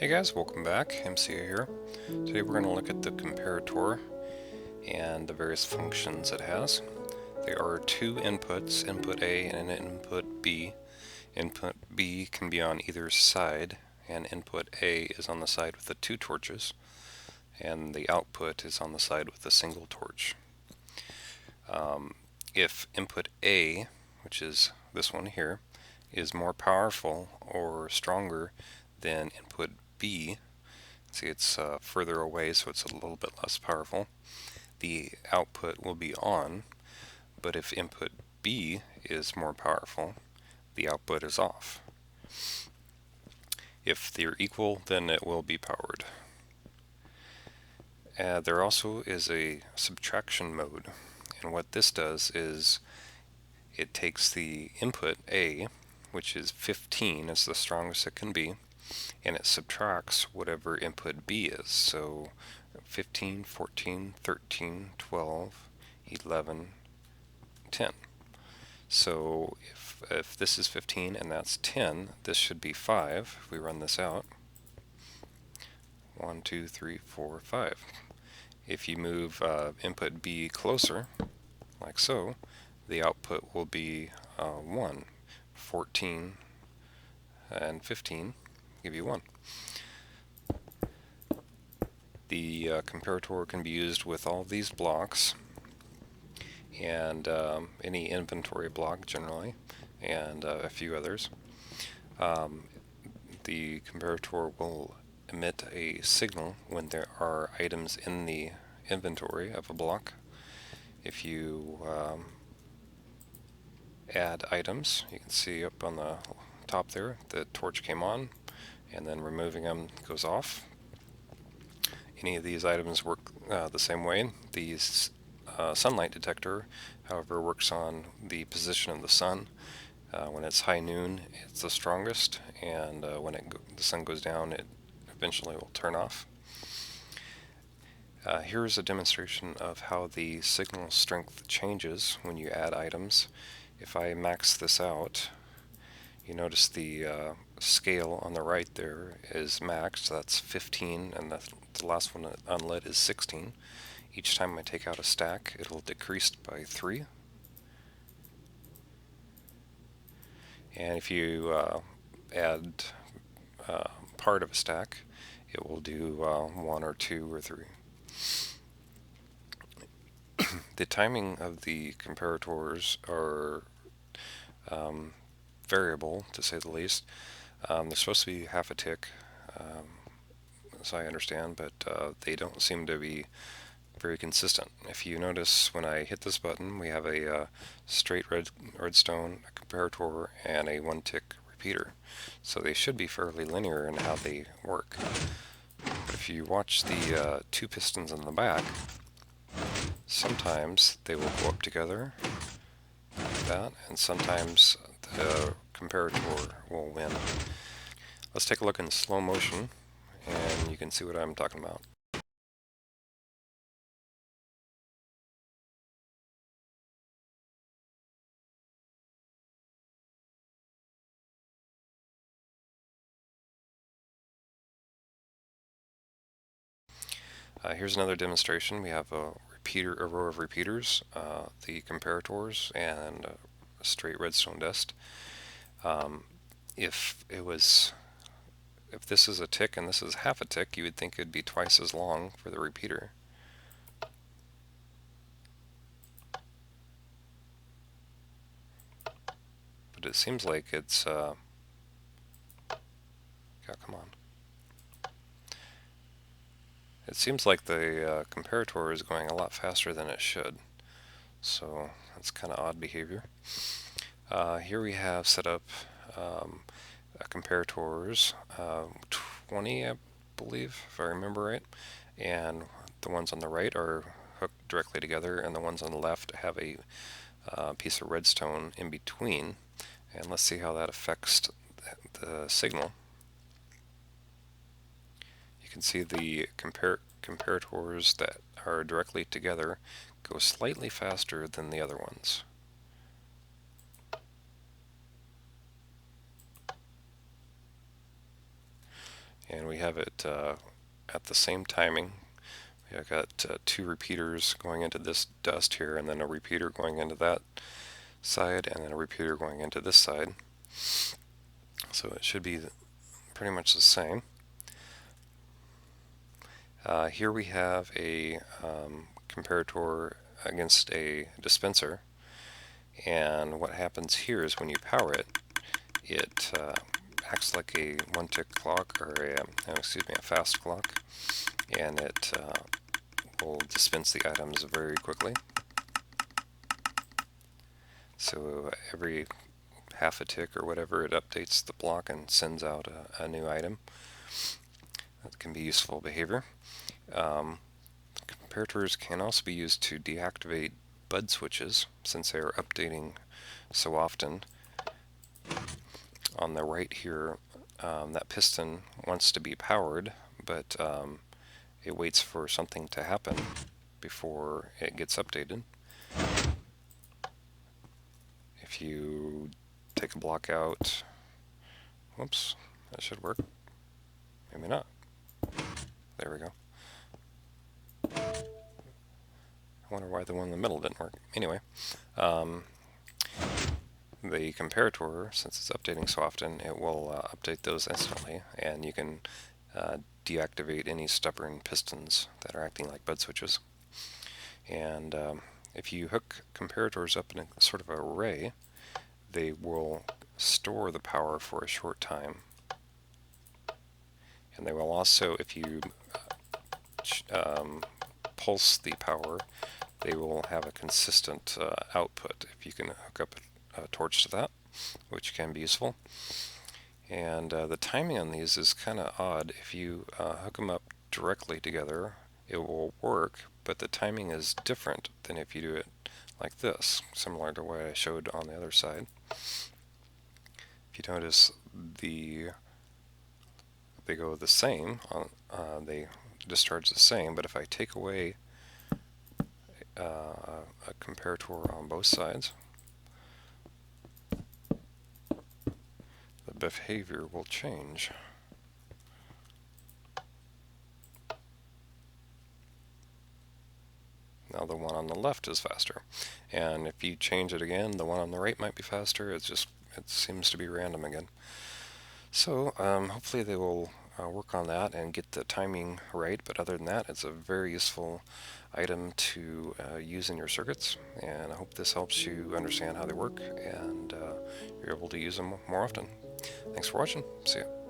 Hey guys, welcome back. MCA here. Today we're going to look at the comparator and the various functions it has. There are two inputs, input A and input B. Input B can be on either side, and input A is on the side with the two torches, and the output is on the side with a single torch. If input A, which is this one here, is more powerful or stronger than input B, see it's further away, so it's a little bit less powerful, the output will be on. But if input B is more powerful, the output is off. If they're equal, then it will be powered. There also is a subtraction mode, and what this does is it takes the input A, which is 15, is the strongest it can be, and it subtracts whatever input B is. So 15, 14, 13, 12, 11, 10. So if this is 15 and that's 10, this should be 5 if we run this out. 1, 2, 3, 4, 5. If you move input B closer, like so, the output will be 1. 14 and 15 give you 1. The comparator can be used with all these blocks and any inventory block generally, and a few others. The comparator will emit a signal when there are items in the inventory of a block. If you add items, you can see up on the top there, the torch came on, and then removing them goes off. Any of these items work the same way. The sunlight detector, however, works on the position of the sun. When it's high noon, it's the strongest, and when the sun goes down, it eventually will turn off. Here's a demonstration of how the signal strength changes when you add items. If I max this out, you notice the scale on the right there is maxed. That's 15, and the last one unlit is 16. Each time I take out a stack, it'll decrease by 3. And if you add part of a stack, it will do 1 or 2 or 3. The timing of the comparators are variable, to say the least. They're supposed to be half a tick, as I understand, but they don't seem to be very consistent. If you notice, when I hit this button, we have a straight redstone, a comparator, and a 1-tick repeater. So they should be fairly linear in how they work. But if you watch the 2 pistons in the back, sometimes they will go up together like that, and sometimes the comparator will win. Let's take a look in slow motion, and you can see what I'm talking about. Here's another demonstration. We have a row of repeaters, the comparators, and a straight redstone dust. If this is a tick and this is half a tick, you would think it'd be twice as long for the repeater. But it seems like it's come on. It seems like the comparator is going a lot faster than it should. So that's kind of odd behavior. Here we have set up comparators, 20 I believe, if I remember right, and the ones on the right are hooked directly together, and the ones on the left have a piece of redstone in between. And let's see how that affects the signal. You can see the comparators that are directly together go slightly faster than the other ones. and we have it at the same timing. I've got two repeaters going into this dust here, and then a repeater going into that side, and then a repeater going into this side. So it should be pretty much the same. Here we have a comparator against a dispenser, and what happens here is when you power it, it acts like a one-tick clock, or a fast clock, and it will dispense the items very quickly. So every half a tick or whatever, it updates the block and sends out a new item. That can be useful behavior. Comparators can also be used to deactivate bud switches, since they are updating so often. On the right here, that piston wants to be powered, but it waits for something to happen before it gets updated. If you take a block out, whoops, that should work. Maybe not. There we go. I wonder why the one in the middle didn't work. Anyway, the comparator, since it's updating so often, it will update those instantly, and you can deactivate any stubborn pistons that are acting like bud switches. And if you hook comparators up in a sort of array, they will store the power for a short time. And they will also, if you pulse the power, they will have a consistent output if you can hook up a torch to that, which can be useful. And the timing on these is kind of odd. If you hook them up directly together, it will work, but the timing is different than if you do it like this, similar to what I showed on the other side. If you notice, they go the same, they discharge the same, but if I take away a comparator on both sides, the behavior will change. Now the one on the left is faster, and if you change it again, the one on the right might be faster. It seems to be random again. So hopefully they will work on that and get the timing right, but other than that, it's a very useful item to use in your circuits, and I hope this helps you understand how they work and you're able to use them more often. Thanks for watching. See ya.